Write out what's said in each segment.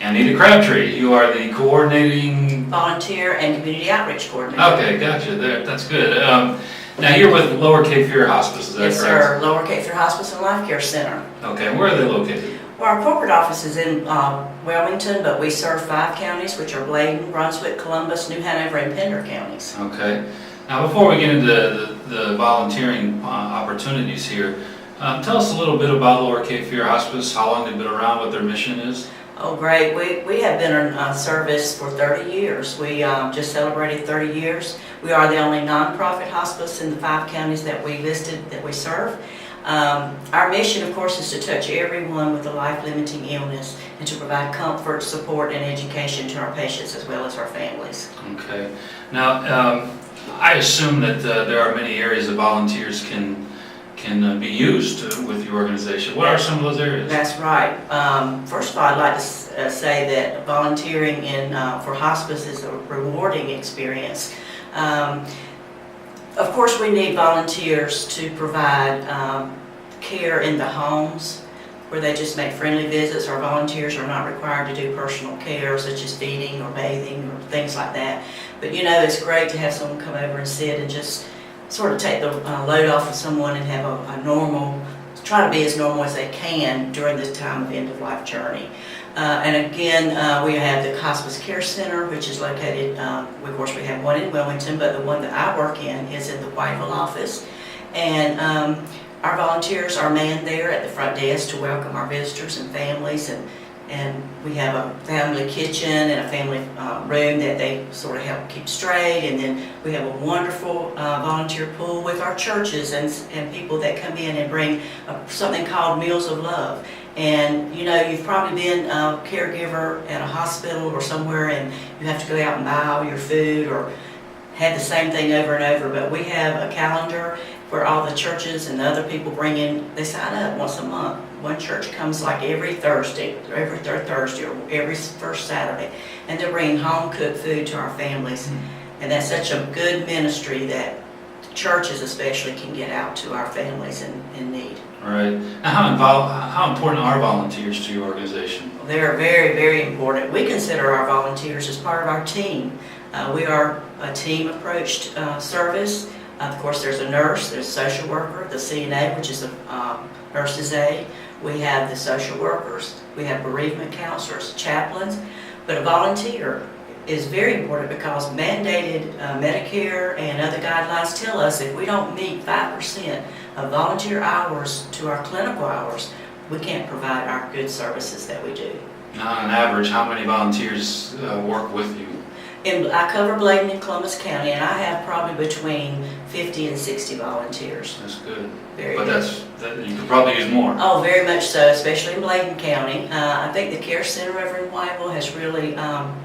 Anita Crabtree, you are the coordinating... Volunteer and community outreach coordinator. Okay, gotcha. That's good. Now you're with Lower Cape Fear Hospice, is that correct? Yes, sir. Lower Cape Fear Hospice and Life Care Center. Okay, where are they located? Well, our corporate office is in Wilmington, but we serve 5 counties, which are Bladen, Brunswick, Columbus, New Hanover, and Pender counties. Okay. Now before we get into the volunteering opportunities here, tell us a little bit about Lower Cape Fear Hospice, how long they've been around, what their mission is. Oh, great. We have been in service for 30 years. We just celebrated 30 years. We are the only nonprofit hospice in the 5 counties that we listed that we serve. Our mission, of course, is to touch everyone with a life-limiting illness and to provide comfort, support, and education to our patients as well as our families. Okay. Now, I assume that there are many areas that volunteers can be used with your organization. What are some of those areas? That's right. First of all, I'd like to say that volunteering for hospice is a rewarding experience. Of course, we need volunteers to provide care in the homes where they just make friendly visits. Our volunteers are not required to do personal care such as feeding or bathing or things like that. But you know, it's great to have someone come over and sit and just sort of take the load off of someone and have try to be as normal as they can during this time of end-of-life journey. And again, we have the Hospice Care Center, which is located, of course we have one in Wilmington, but the one that I work in is in the Whiteville office. And our volunteers are manned there at the front desk to welcome our visitors and families, and we have a family kitchen and a family room that they sort of help keep straight. And then we have a wonderful volunteer pool with our churches and people that come in and bring something called Meals of Love. And you know, you've probably been a caregiver at a hospital or somewhere and you have to go out and buy all your food or have the same thing over and over, but we have a calendar where all the churches and the other people bring in, they sign up once a month. One church comes like every Thursday, or every third Thursday, or every first Saturday, and they're bringing home-cooked food to our families. And that's such a good ministry that churches especially can get out to our families in need. All right. Now how important are volunteers to your organization? They're very, very important. We consider our volunteers as part of our team. We are a team-approached service. Of course, there's a nurse, there's a social worker, the CNA, which is a nurse's aide. We have the social workers, we have bereavement counselors, chaplains, but a volunteer is very important because mandated Medicare and other guidelines tell us if we don't meet 5% of volunteer hours to our clinical hours, we can't provide our good services that we do. Now, on average, how many volunteers work with you? I cover Bladen and Columbus County, and I have probably between 50 and 60 volunteers. That's good. Very but good. You could probably use more. Oh, very much so, especially in Bladen County. I think the Care Center over in Whiteville has really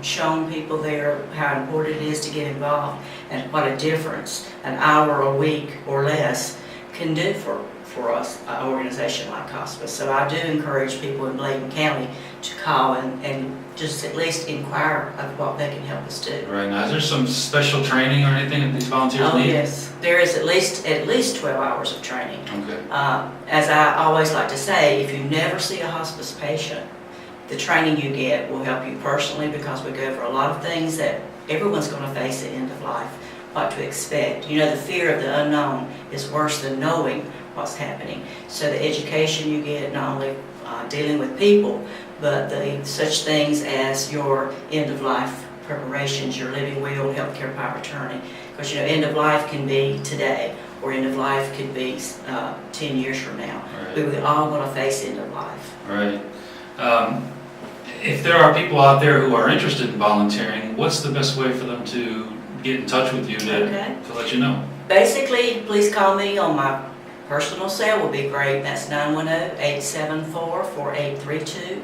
shown people there how important it is to get involved and what a difference an hour a week or less can do for us, an organization like hospice. So I do encourage people in Bladen County to call and just at least inquire of what they can help us do. Right. Now, is there some special training or anything that these volunteers need? Oh, yes. There is at least 12 hours of training. Okay. As I always like to say, if you never see a hospice patient, the training you get will help you personally because we go over a lot of things that everyone's going to face at end of life, what to expect. You know, the fear of the unknown is worse than knowing what's happening. So the education you get, not only dealing with people, but such things as your end-of-life preparations, your living will, healthcare power of attorney. Because, you know, end-of-life can be today, or end-of-life could be 10 years from now. Right. But we all want to face end-of-life. Right. If there are people out there who are interested in volunteering, what's the best way for them to get in touch with you to let you know? Basically, please call me on my personal cell will be great. That's 910-874-4832.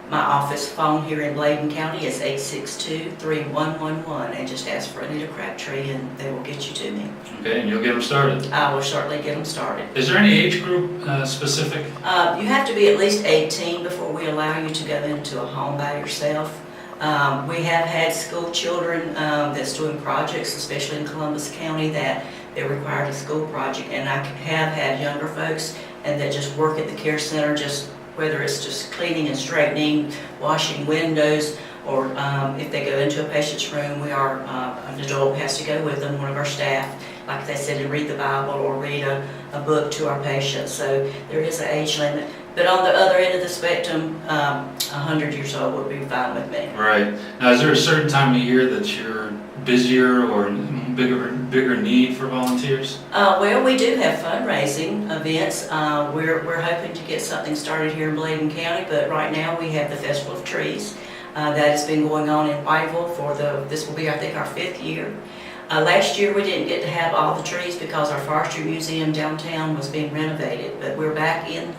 My office phone here in Bladen County is 862-3111, and just ask for Anita Crabtree and they will get you to me. Okay, and you'll get them started. I will certainly get them started. Is there any age group specific? You have to be at least 18 before we allow you to go into a home by yourself. We have had school children that's doing projects, especially in Columbus County, that they're required a school project, and I have had younger folks and that just work at the care center just whether it's just cleaning and straightening, washing windows, or if they go into a patient's room, an adult has to go with them, one of our staff, like they said, and read the Bible or read a book to our patients. So there is an age limit. But on the other end of the spectrum, 100 years old would be fine with me. Right. Now, is there a certain time of year that you're busier or bigger need for volunteers? Well, we do have fundraising events. We're hoping to get something started here in Bladen County, but right now we have the Festival of Trees. That has been going on in Whiteville this will be, I think, our 5th year. Last year we didn't get to have all the trees because our Forestry Museum downtown was being renovated, but we're back in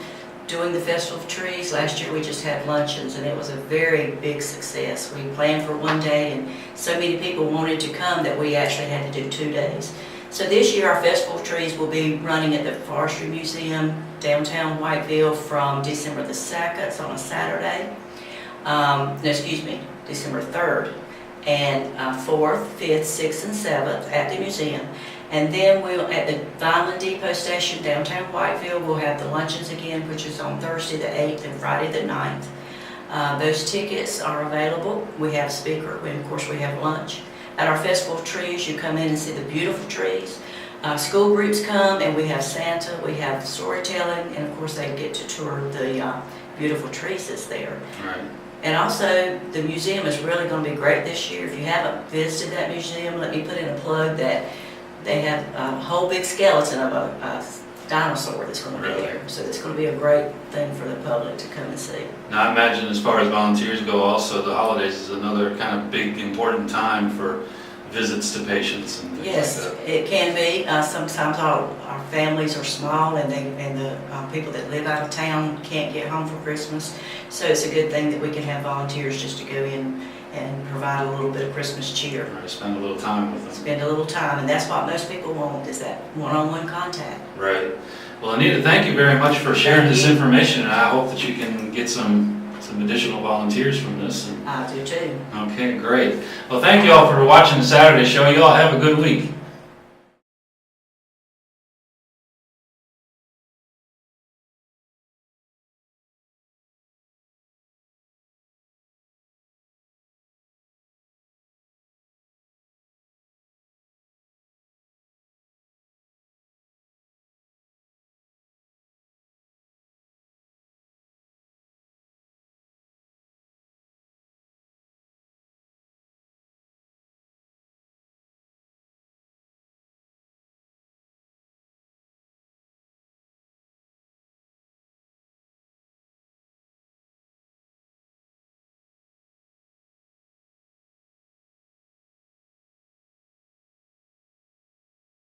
doing the Festival of Trees. Last year we just had luncheons and it was a very big success. We planned for one day and so many people wanted to come that we actually had to do 2 days. So this year our Festival of Trees will be running at the Forestry Museum downtown Whiteville from December the 2nd, it's on a Saturday. December 3rd, and 4th, 5th, 6th, and 7th at the museum. And then at the Vineland Depot Station downtown Whiteville, we'll have the luncheons again, which is on Thursday the 8th and Friday the 9th. Those tickets are available. We have a speaker, and of course we have lunch. At our Festival of Trees, you come in and see the beautiful trees. School groups come, and we have Santa, we have storytelling, and of course they get to tour the beautiful trees that's there. Right. And also, the museum is really going to be great this year. If you haven't visited that museum, let me put in a plug that they have a whole big skeleton of a dinosaur that's going to be there. So it's going to be a great thing for the public to come and see. Now, I imagine as far as volunteers go, also the holidays is another kind of big, important time for visits to patients and things Yes, like that. it can be. Sometimes our families are small and the people that live out of town can't get home for Christmas. So it's a good thing that we can have volunteers just to go in and provide a little bit of Christmas cheer. Right, spend a little time with them. Spend a little time, and that's what most people want, is that one-on-one contact. Right. Well, Anita, thank you very much for sharing this information, and I hope that you can get some additional volunteers from this. I do too. Okay, great. Well, thank you all for watching the Saturday show. You all have a good week.